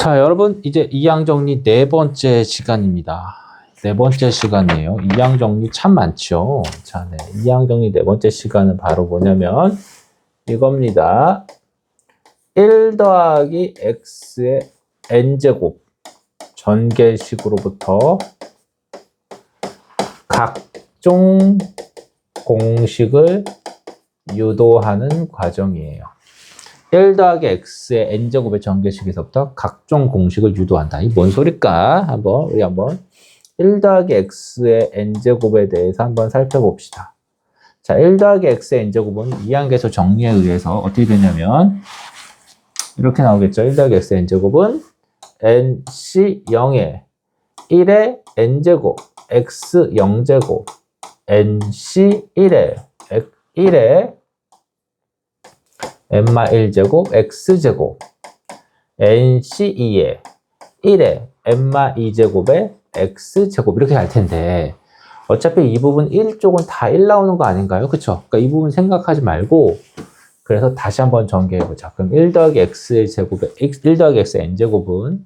자, 여러분, 이제 이항 정리 네 번째 시간입니다. 네 번째 시간이에요. 이항 정리 참 많죠. 자, 네. 이항 정리 네 번째 시간은 바로 뭐냐면 이겁니다. 1 더하기 x의 n제곱 전개식으로부터 각종 공식을 유도하는 과정이에요. 1 더하기 x의 n제곱의 전개식에서부터 각종 공식을 유도한다. 이 뭔 소릴까? 우리 한번 1 더하기 x의 n제곱에 대해서 한번 살펴봅시다. 자, 1 더하기 x의 n제곱은 이항계수 정리에 의해서 어떻게 되냐면 이렇게 나오겠죠. 1 더하기 x의 n제곱은 nc 0에 1의 n제곱 x 0제곱 nc 1에 n마 1제곱 x제곱 nc 2에 1에 n마 2제곱에 x제곱 이렇게 갈 텐데 어차피 이 부분 1쪽은 다 1 나오는 거 아닌가요? 그쵸? 그러니까 이 부분 생각하지 말고 그래서 다시 한번 전개해보자. 그럼 1 더하기 x의 제곱에 1 더하기 x의 n제곱은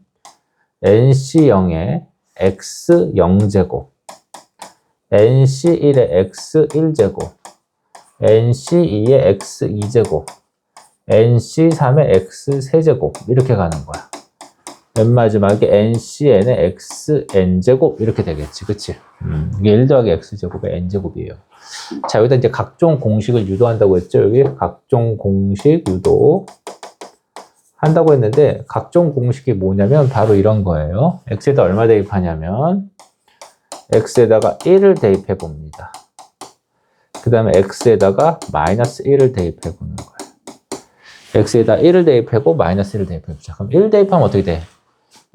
nc0에 x 0제곱 nc1에 x 1제곱 nc2에 x 2제곱 nc3에 x 세제곱 이렇게 가는 거야. 맨 마지막에 ncn에 x n제곱 이렇게 되겠지. 그치? 이게 1 더하기 x제곱의 n제곱이에요. 자, 여기다 이제 각종 공식을 유도한다고 했죠. 여기 각종 공식 유도 한다고 했는데 각종 공식이 뭐냐면 바로 이런 거예요. x에다 얼마 대입하냐면 x에다가 1을 대입해 봅니다. 그 다음에 x에다가 마이너스 1을 대입해 보는 거예요. x에다 1을 대입하고 마이너스 1을 대입해보자. 그럼 1 대입하면 어떻게 돼?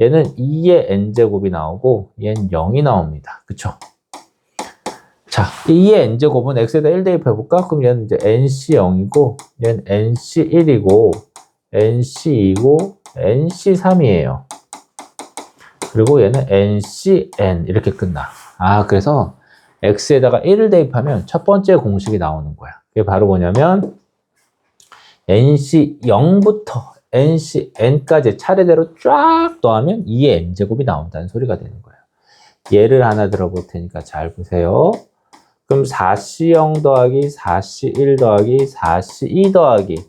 얘는 2의 n제곱이 나오고 얘는 0이 나옵니다. 그쵸? 자, 2의 n제곱은 x에다 1 대입해볼까? 그럼 얘는 이제 nc0이고 얘는 nc1이고 nc2고 nc3이에요. 그리고 얘는 ncn 이렇게 끝나. 아, 그래서 x에다가 1을 대입하면 첫 번째 공식이 나오는 거야. 그게 바로 뭐냐면 nc0부터 ncn까지 차례대로 쫙 더하면 2의 n제곱이 나온다는 소리가 되는 거예요. 예를 하나 들어볼 테니까 잘 보세요. 그럼 4c0 더하기 4c1 더하기 4c2 더하기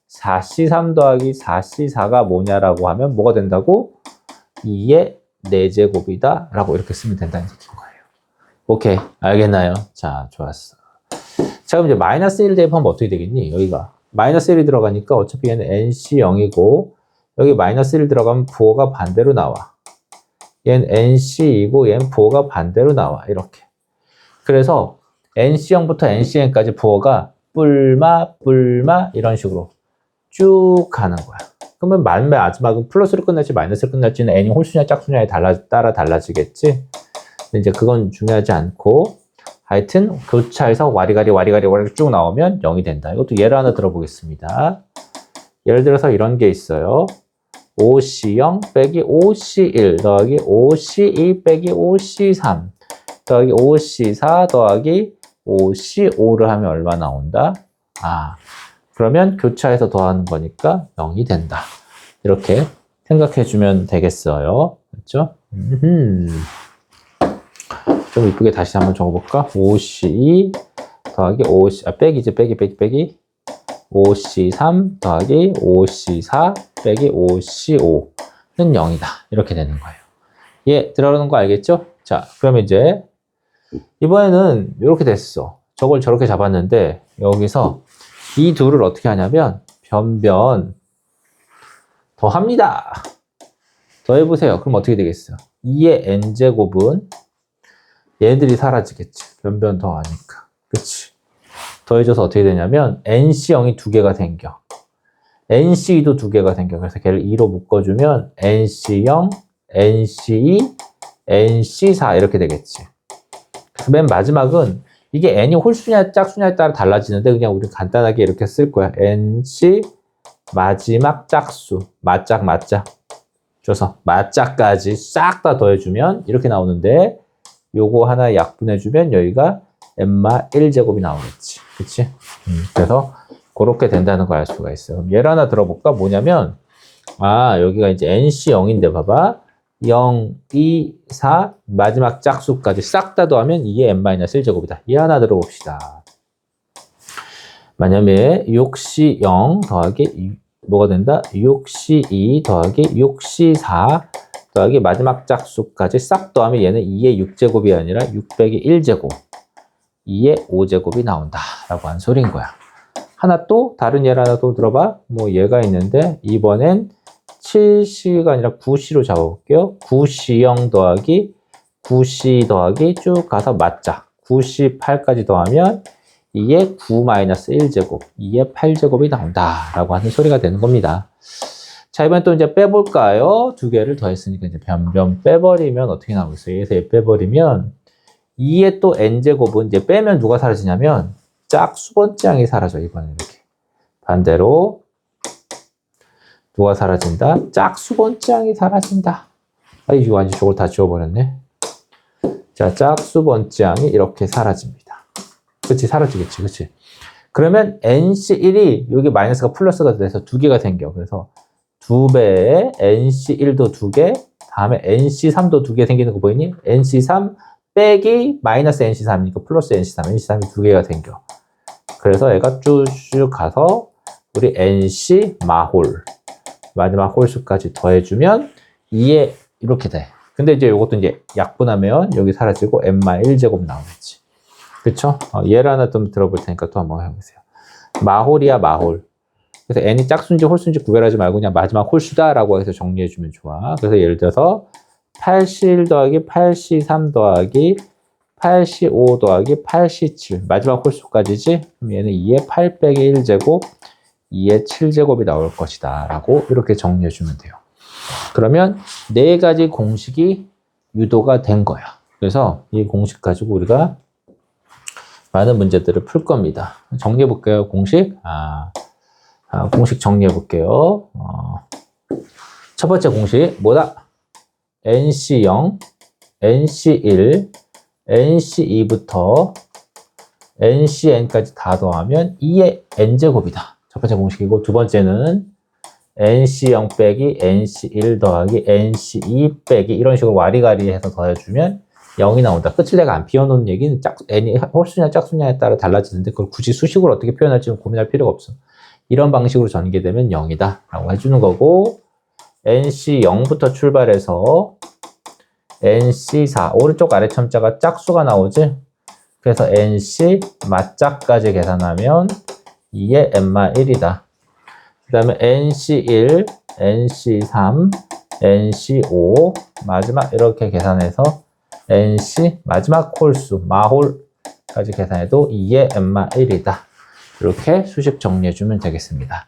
4c3 더하기 4c4가 뭐냐라고 하면 뭐가 된다고? 2의 4제곱이다 라고 이렇게 쓰면 된다는 얘기인 거예요. 오케이, 알겠나요? 자, 좋았어. 자, 그럼 이제 마이너스 1 대입하면 어떻게 되겠니? 여기가 마이너스 1이 들어가니까 어차피 얘는 nc0이고 여기 마이너스 1 들어가면 부호가 반대로 나와. 얘는 nc이고 얘는 부호가 반대로 나와. 이렇게. 그래서 nc0부터 ncn까지 부호가 뿔마 이런 식으로 쭉 가는 거야. 그러면 맨 마지막은 플러스로 끝날지 마이너스로 끝날지는 n이 홀수냐 짝수냐에 따라 달라지겠지. 근데 이제 그건 중요하지 않고 하여튼 교차에서 와리가리 쭉 나오면 0이 된다. 이것도 예를 하나 들어보겠습니다. 예를 들어서 이런 게 있어요. 5c0 빼기 5c1 더하기 5c2 빼기 5c3 더하기 5c4 더하기 5c5를 하면 얼마 나온다? 아, 그러면 교차해서 더하는 거니까 0이 된다. 이렇게 생각해주면 되겠어요. 그렇죠? 좀 이쁘게 다시 한번 적어볼까? 5c2 더하기 5c, 빼기 5c3 더하기 5c4 빼기 5c5는 0이다. 이렇게 되는 거예요. 예, 들어가는 거 알겠죠? 자, 그러면 이제 이번에는 이렇게 됐어. 저걸 저렇게 잡았는데 여기서 이 둘을 어떻게 하냐면 변변 더합니다. 더해보세요. 그럼 어떻게 되겠어요? 2의 n제곱은 얘들이 사라지겠지. 변변 더하니까. 그치? 더해져서 어떻게 되냐면 nc0이 2개가 생겨. nc2도 2개가 생겨. 그래서 걔를 2로 묶어주면 nc0, nc2, nc4 이렇게 되겠지. 그래서 맨 마지막은 이게 n이 홀수냐 짝수냐에 따라 달라지는데 그냥 우리 간단하게 이렇게 쓸 거야. nc 마지막 짝수. 맞짝 줘서 맞짝까지 싹 다 더해주면 이렇게 나오는데 요거 하나 약분해주면 여기가 n마 1제곱이 나오겠지. 그치? 그래서 그렇게 된다는 걸 알 수가 있어요. 그럼 예를 하나 들어볼까? 뭐냐면 아, 여기가 이제 NC 0인데 봐봐. 0, 2, 4, 마지막 짝수까지 싹 다 더하면 2의 n-1제곱이다. 이 하나 들어봅시다. 만약에 6C 0 더하기 뭐가 된다? 6C2 더하기 6C4 더하기 마지막 짝수까지 싹 더하면 얘는 2의 6제곱이 아니라 6 빼기 1제곱 2의 5제곱이 나온다 라고 한 소리인 거야. 하나 또 다른 예를 하나 또 들어봐. 뭐 얘가 있는데 이번엔 7C가 아니라 9C로 잡아볼게요. 9C0 더하기 9C 더하기 쭉 가서 맞자. 9C8까지 더하면 2의 9-1제곱, 2의 8제곱이 나온다 라고 하는 소리가 되는 겁니다. 자, 이번엔 또 이제 빼볼까요? 두 개를 더했으니까 이제 변변 빼버리면 어떻게 나오겠어요? 얘에서 얘 빼버리면 2의 또 n제곱은 이제 빼면 누가 사라지냐면 짝수번장이 사라져. 이번엔 이렇게 반대로 누가 사라진다? 짝수번장이 사라진다. 아, 이거 완전 저걸 다 지워버렸네. 자, 짝수번장이 이렇게 사라집니다. 그치, 사라지겠지, 그치. 그러면 NC1이 여기 마이너스가 플러스가 돼서 두 개가 생겨. 그래서 두 배에 NC1도 두 개, 다음에 NC3도 두 개 생기는 거 보이니? NC3 빼기 마이너스 NC3이니까 플러스 NC3, NC3이 두 개가 생겨. 그래서 얘가 쭉쭉 가서 우리 NC 마홀, 마지막 홀수까지 더해주면 2에 이렇게 돼. 근데 이제 이것도 이제 약분하면 여기 사라지고 n-1제곱 나오겠지. 그쵸? 예를 하나 좀 들어볼 테니까 또 한번 해보세요. 마홀이야, 마홀. 그래서 n이 짝수인지 홀수인지 구별하지 말고 그냥 마지막 홀수다라고 해서 정리해주면 좋아. 그래서 예를 들어서 8C1 더하기 8C3 더하기 8C5 더하기 8C7 마지막 홀수까지지? 그럼 얘는 2의 8 빼기 1제곱 2의 7제곱이 나올 것이다 라고 이렇게 정리해주면 돼요. 그러면 네 가지 공식이 유도가 된 거야. 그래서 이 공식 가지고 우리가 많은 문제들을 풀 겁니다. 정리해 볼게요. 공식. 공식 정리해 볼게요. 첫 번째 공식 뭐다? NC0, NC1, NC2부터 NCN까지 다 더하면 2의 n제곱이다. 첫 번째 공식이고 두 번째는 NC0 빼기 NC1 더하기 NC2 빼기 이런 식으로 와리가리 해서 더해주면 0이 나온다. 끝을 내가 안 비워놓은 얘기는 n이 홀수냐 짝수냐에 따라 달라지는데 그걸 굳이 수식으로 어떻게 표현할지 고민할 필요가 없어. 이런 방식으로 전개되면 0이다 라고 해주는 거고 NC 0부터 출발해서 NC 4 오른쪽 아래 첨자가 짝수가 나오지. 그래서 NC 맞짝까지 계산하면 2의 n-1이다. 그 다음에 NC 1, NC 3, NC 5 마지막 이렇게 계산해서 NC 마지막 홀수 마홀까지 계산해도 2의 n-1이다. 이렇게 수식 정리해주면 되겠습니다.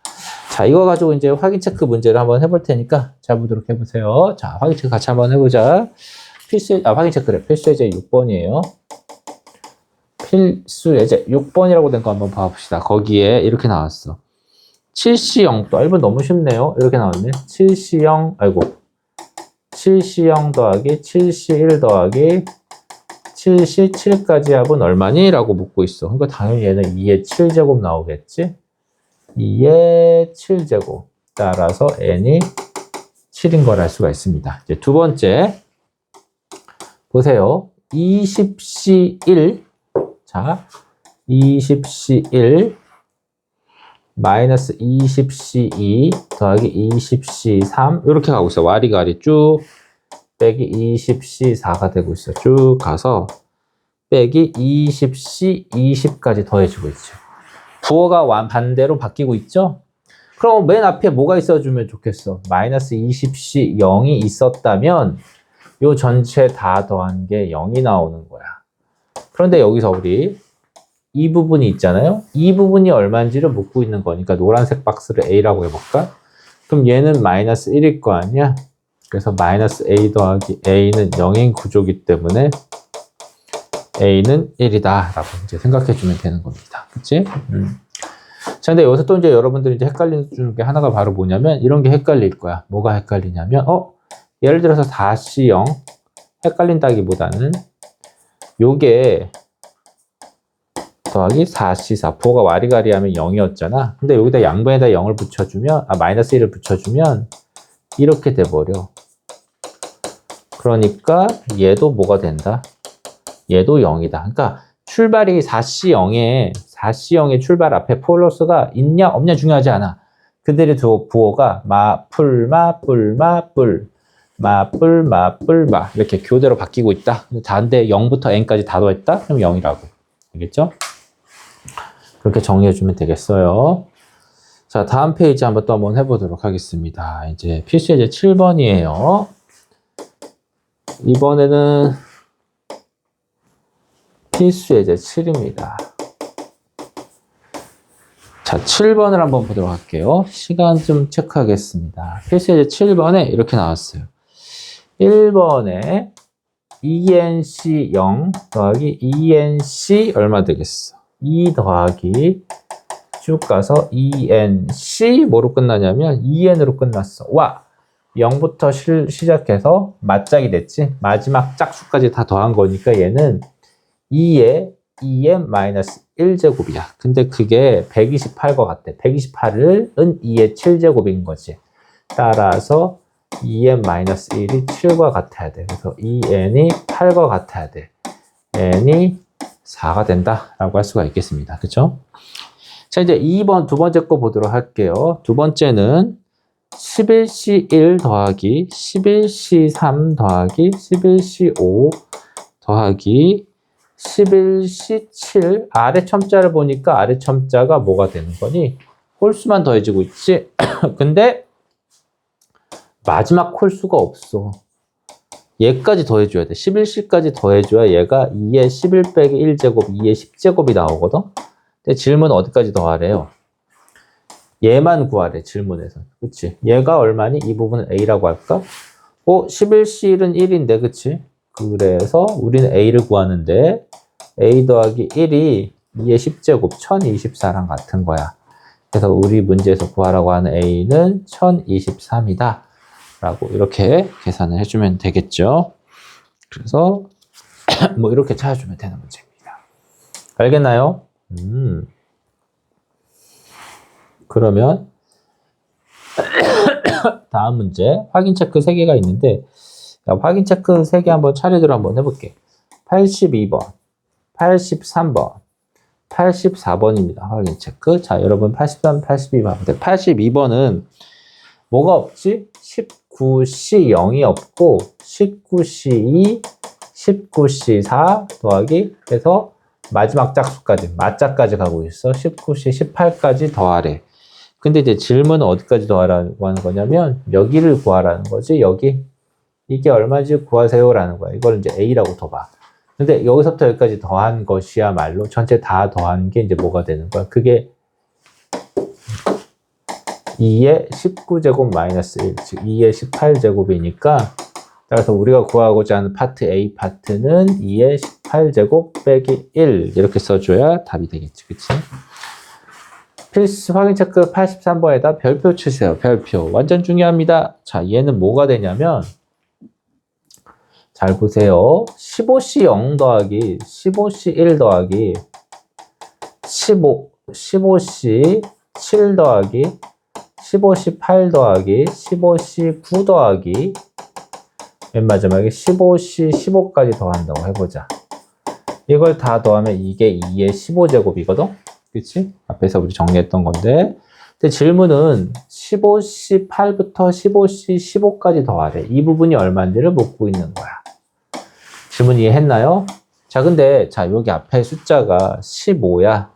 자, 이거 가지고 이제 확인 체크 문제를 한번 해볼 테니까 잘 보도록 해보세요. 자, 확인 체크 같이 한번 해보자. 확인 체크래. 필수 예제 6번이에요. 필수 예제 6번이라고 된 거 한번 봐봅시다. 거기에 이렇게 나왔어. 7C0 또 1번 너무 쉽네요. 이렇게 나왔네. 7C0 더하기 7C1 더하기 7C7까지 합은 얼마니? 라고 묻고 있어. 그러니까 당연히 얘는 2의 7제곱 나오겠지? 2의 7제곱. 따라서 n이 7인 걸 알 수가 있습니다. 이제 두 번째. 보세요. 20C1. 자, 20C1 마이너스 20C2 더하기 20C3 이렇게 가고 있어. 와리가리 쭉 빼기 20C4가 되고 있어. 쭉 가서 빼기 20C 20까지 더해지고 있죠. 부호가 반대로 바뀌고 있죠. 그럼 맨 앞에 뭐가 있어주면 좋겠어. 마이너스 20C 0이 있었다면 요 전체 다 더한 게 0이 나오는 거야. 그런데 여기서 우리 이 부분이 있잖아요. 이 부분이 얼마인지를 묻고 있는 거니까 노란색 박스를 A라고 해볼까? 그럼 얘는 마이너스 1일 거 아니야? 그래서 마이너스 A 더하기 A는 0인 구조기 때문에 A는 1이다 라고 이제 생각해 주면 되는 겁니다. 그치? 자, 근데 여기서 또 이제 여러분들이 이제 헷갈리는 게 하나가 바로 뭐냐면 이런 게 헷갈릴 거야. 뭐가 헷갈리냐면 예를 들어서 4C0 헷갈린다기보다는 요게 더하기 4C4 부호가 와리가리 하면 0이었잖아. 근데 여기다 양변에다 0을 붙여주면 마이너스 1을 붙여주면 이렇게 돼버려. 그러니까 얘도 뭐가 된다? 얘도 0이다. 그러니까 출발이 4C0의 출발 앞에 플러스가 있냐 없냐 중요하지 않아. 그들의 부호가 마뿔 이렇게 교대로 바뀌고 있다. 다인데 0부터 n까지 다 더했다? 그럼 0이라고. 알겠죠? 그렇게 정리해주면 되겠어요. 자, 다음 페이지 한번 해보도록 하겠습니다. 이제 필수예제 7번이에요. 이번에는 필수예제 7입니다. 자, 7번을 한번 보도록 할게요. 시간 좀 체크하겠습니다. 필수예제 7번에 이렇게 나왔어요. 1번에 ENC 0 더하기 ENC 얼마 되겠어? 2 더하기 쭉 가서 ENC 뭐로 끝나냐면 EN으로 끝났어. 와! 0부터 시작해서 맞짝이 됐지? 마지막 짝수까지 다 더한 거니까 얘는 2에 2n-1제곱이야. 근데 그게 128과 같대. 128은 2의 7제곱인 거지. 따라서 2n-1이 7과 같아야 돼. 그래서 2n이 8과 같아야 돼. n이 4가 된다라고 할 수가 있겠습니다. 그쵸? 자, 이제 2번 두 번째 거 보도록 할게요. 두 번째는 11C1 더하기 11C3 더하기 11C5 더하기 11C7 아래 첨자를 보니까 아래 첨자가 뭐가 되는 거니? 홀수만 더해지고 있지? 근데 마지막 홀수가 없어. 얘까지 더해줘야 돼. 11C까지 더해줘야 얘가 2의 11 빼기 1제곱, 2의 10제곱이 나오거든? 근데 질문 어디까지 더하래요? 얘만 구하래, 질문에서. 그치? 얘가 얼마니? 이 부분은 A라고 할까? 11C1은 1인데, 그치? 그래서 우리는 A를 구하는데, A 더하기 1이 2의 10제곱, 1024랑 같은 거야. 그래서 우리 문제에서 구하라고 하는 A는 1023이다. 라고 이렇게 계산을 해주면 되겠죠. 그래서, 뭐 이렇게 찾아주면 되는 문제입니다. 알겠나요? 그러면 다음 문제 확인 체크 3개가 있는데 확인 체크 3개 한번 차례대로 한번 해볼게. 82번, 83번, 84번입니다. 확인 체크. 자, 여러분 83, 82번. 82번은 뭐가 없지? 19C0이 없고 19C2, 19C4 더하기 해서 마지막 짝수까지, 맞짝까지 가고 있어. 19C, 18까지 더하래. 근데 이제 질문은 어디까지 더하라고 하는 거냐면 여기를 구하라는 거지. 여기 이게 얼마인지 구하세요라는 거야. 이걸 이제 A라고 둬봐. 근데 여기서부터 여기까지 더한 것이야말로 전체 다 더한 게 이제 뭐가 되는 거야? 그게 2의 19제곱 마이너스 1, 즉 2의 18제곱이니까 따라서 우리가 구하고자 하는 파트 A 파트는 2의 18제곱 빼기 1 이렇게 써줘야 답이 되겠지. 그치? 필수 확인 체크 83번에다 별표 치세요. 별표. 완전 중요합니다. 자, 얘는 뭐가 되냐면 잘 보세요. 15C0 더하기 15C1 더하기 15C7 더하기 15C8 더하기 15C9 더하기 맨 마지막에 15C15까지 더한다고 해보자. 이걸 다 더하면 이게 2의 15제곱이거든? 그치? 앞에서 우리 정리했던 건데. 근데 질문은 15C8부터 15C15까지 더하래. 이 부분이 얼마인지를 묻고 있는 거야. 질문 이해했나요? 자, 근데, 자, 여기 앞에 숫자가 15야.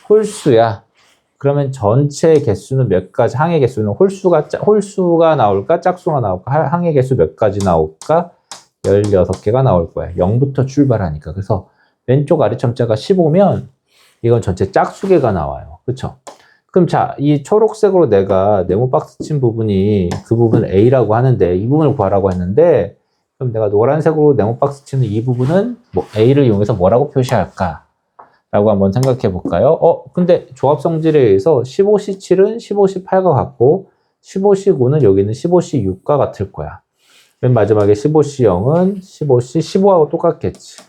홀수야. 그러면 전체 개수는 몇 가지? 항의 개수는 홀수가 나올까? 짝수가 나올까? 항의 개수 몇 가지 나올까? 16개가 나올 거야. 0부터 출발하니까. 그래서 왼쪽 아래 첨자가 15면 이건 전체 짝수개가 나와요. 그쵸? 그럼 자, 이 초록색으로 내가 네모 박스 친 부분이 그 부분을 A라고 하는데 이 부분을 구하라고 했는데 그럼 내가 노란색으로 네모 박스 치는 이 부분은 뭐 A를 이용해서 뭐라고 표시할까? 라고 한번 생각해 볼까요? 근데 조합 성질에 의해서 15C7은 15C8과 같고 15C9는 여기는 15C6과 같을 거야. 맨 마지막에 15C0은 15C15하고 똑같겠지.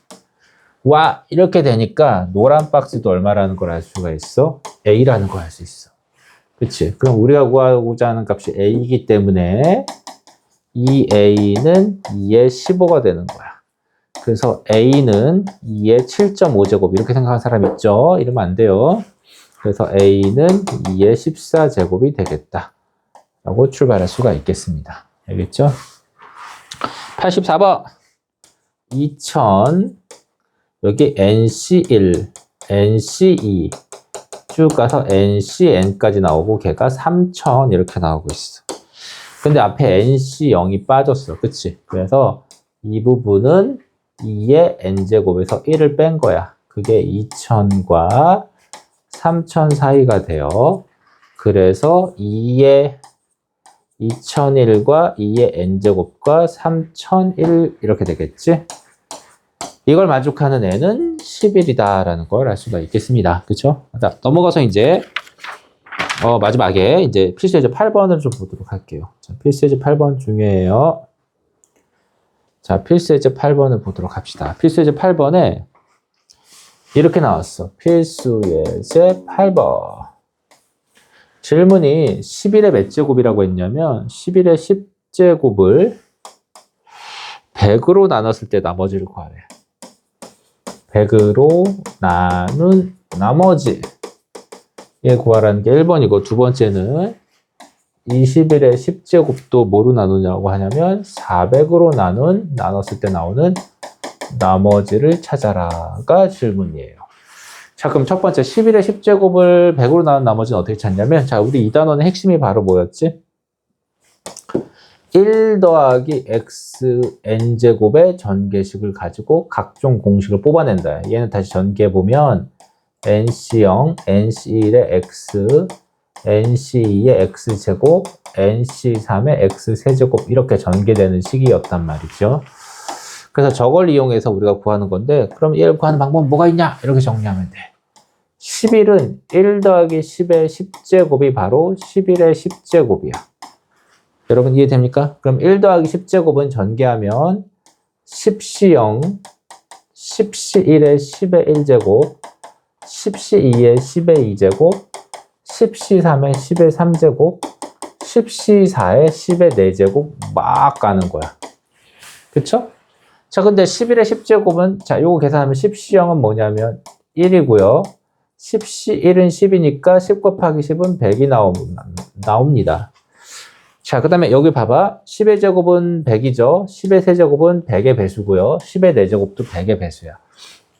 와, 이렇게 되니까 노란 박스도 얼마라는 걸 알 수가 있어? A라는 걸 알 수 있어. 그치? 그럼 우리가 구하고자 하는 값이 A이기 때문에 2a는 2의 15가 되는 거야. 그래서 a는 2의 7.5제곱 이렇게 생각하는 사람 있죠? 이러면 안 돼요. 그래서 a는 2의 14제곱이 되겠다 라고 출발할 수가 있겠습니다. 알겠죠? 84번 2000 여기 NC1, NC2 쭉 가서 NCN까지 나오고 걔가 3000 이렇게 나오고 있어. 근데 앞에 NC0이 빠졌어. 그치? 그래서 이 부분은 2의 n제곱에서 1을 뺀 거야. 그게 2000과 3000 사이가 돼요. 그래서 2의 2001과 2의 n제곱과 3001 이렇게 되겠지? 이걸 만족하는 n은 11이다라는 걸 알 수가 있겠습니다. 그쵸? 자, 넘어가서 이제 마지막에 이제 필수예제 8번을 좀 보도록 할게요. 자, 필수예제 8번 중요해요. 자, 필수예제 8번을 보도록 합시다. 필수예제 8번에 이렇게 나왔어. 필수예제 8번. 질문이 11의 몇 제곱이라고 했냐면 11의 10제곱을 100으로 나눴을 때 나머지를 구하래. 100으로 나눈 나머지 구하라는 게 1번이고 두 번째는 21의 10제곱도 뭐로 나누냐고 하냐면 400으로 나눴을 때 나오는 나머지를 찾아라가 질문이에요. 자, 그럼 첫 번째 11의 10제곱을 100으로 나눈 나머지는 어떻게 찾냐면 자, 우리 이 단원의 핵심이 바로 뭐였지? 1 더하기 x n제곱의 전개식을 가지고 각종 공식을 뽑아낸다. 얘는 다시 전개해보면 nc0, nc1의 x, nc2의 x제곱, nc3의 x세제곱 이렇게 전개되는 식이었단 말이죠. 그래서 저걸 이용해서 우리가 구하는 건데 그럼 얘를 구하는 방법은 뭐가 있냐? 이렇게 정리하면 돼. 11은 1 더하기 10의 10제곱이 바로 11의 10제곱이야. 여러분 이해됩니까? 그럼 1 더하기 10제곱은 전개하면 10C0, 10C1의 10의 1제곱, 10C2의 10의 2제곱, 10C3의 10의 3제곱, 10C4의 10의 4제곱 막 가는 거야. 그쵸? 자, 근데 11의 10제곱은 자, 요거 계산하면 10C0은 뭐냐면 1이고요. 10C1은 10이니까 10 곱하기 10은 100이 나옵니다. 자, 그 다음에 여기 봐봐. 10의 제곱은 100이죠. 10의 세제곱은 100의 배수고요. 10의 4제곱도 100의 배수야.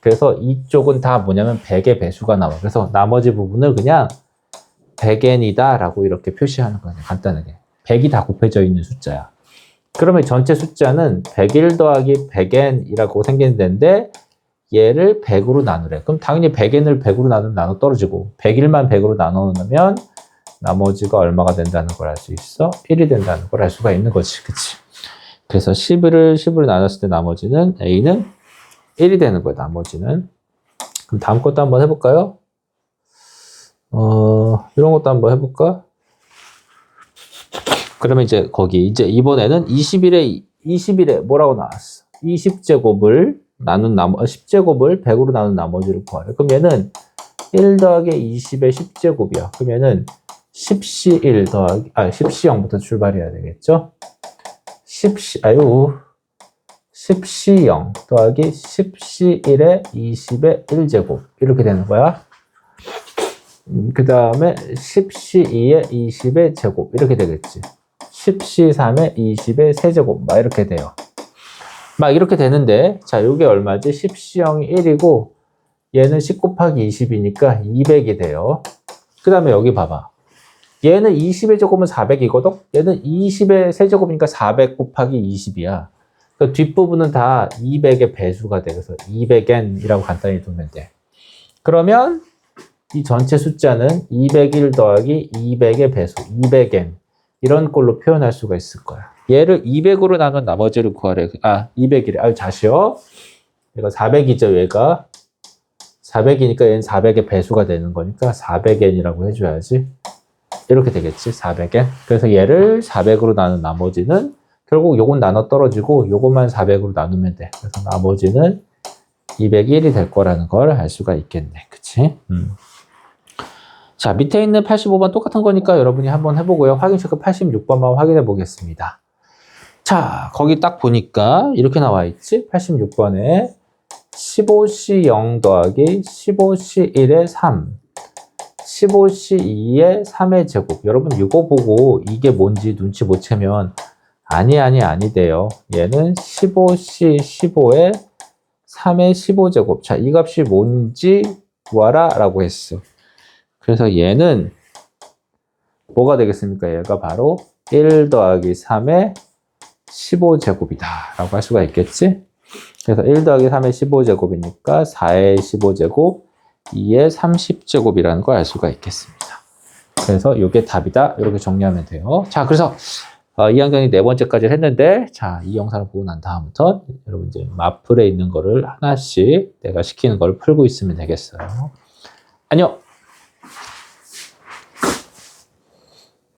그래서 이쪽은 다 뭐냐면 100의 배수가 나와. 그래서 나머지 부분을 그냥 100n이다 라고 이렇게 표시하는 거예요. 간단하게. 100이 다 곱해져 있는 숫자야. 그러면 전체 숫자는 101 더하기 100n이라고 생기는데 얘를 100으로 나누래. 그럼 당연히 100n을 100으로 나누면 나눠 떨어지고 101만 100으로 나눠 놓으면 나머지가 얼마가 된다는 걸 알 수 있어? 1이 된다는 걸 알 수가 있는 거지. 그치? 그래서 11을 10으로 나눴을 때 나머지는 A는 1이 되는 거야, 나머지는. 그럼 다음 것도 한번 해볼까요? 이런 것도 한번 해볼까? 그러면 이제 이제 이번에는 20일에 뭐라고 나왔어? 20제곱을 10제곱을 100으로 나눈 나머지를 구하래. 그럼 얘는 1 더하기 20의 10제곱이야. 그러면은 10C1 더하기, 10C0부터 출발해야 되겠죠? 10C0 더하기 10C1의 20의 1제곱. 이렇게 되는 거야. 그 다음에 10C2의 20의 제곱. 이렇게 되겠지. 10C3의 20의 세제곱. 막 이렇게 돼요. 막 이렇게 되는데, 자, 요게 얼마지? 10C0이 1이고, 얘는 10 곱하기 20이니까 200이 돼요. 그 다음에 여기 봐봐. 얘는 20의 제곱은 400이거든? 얘는 20의 세제곱이니까 400 곱하기 20이야. 그 뒷부분은 다 200의 배수가 돼. 그래서 200n이라고 간단히 두면 돼. 그러면 이 전체 숫자는 201 더하기 200의 배수, 200n. 이런 꼴로 표현할 수가 있을 거야. 얘를 200으로 나눈 나머지를 구하래. 200이래. 자시요. 얘가 400이죠, 얘가. 400이니까 얘는 400의 배수가 되는 거니까 400n이라고 해줘야지. 이렇게 되겠지, 400n. 그래서 얘를 400으로 나눈 나머지는 결국 요건 나눠 떨어지고 요것만 400으로 나누면 돼. 그래서 나머지는 201이 될 거라는 걸 알 수가 있겠네. 그치? 자, 밑에 있는 85번 똑같은 거니까 여러분이 한번 해보고요. 확인 체크 86번만 확인해 보겠습니다. 자, 거기 딱 보니까 이렇게 나와 있지? 86번에 15C 0 더하기 15C 1의 3, 15C 2의 3의 제곱. 여러분 이거 보고 이게 뭔지 눈치 못 채면 아니 돼요. 얘는 15C 15의 3의 15제곱. 자, 이 값이 뭔지 구하라 라고 했어. 그래서 얘는 뭐가 되겠습니까? 얘가 바로 1 더하기 3의 15제곱이다 라고 할 수가 있겠지? 그래서 1 더하기 3의 15제곱이니까 4의 15제곱, 2의 30제곱이라는 걸 알 수가 있겠습니다. 그래서 이게 답이다. 이렇게 정리하면 돼요. 자, 그래서 2학년이 4번째까지 했는데, 자, 이 영상을 보고 난 다음부터 여러분 이제 마플에 있는 거를 하나씩 내가 시키는 걸 풀고 있으면 되겠어요. 안녕!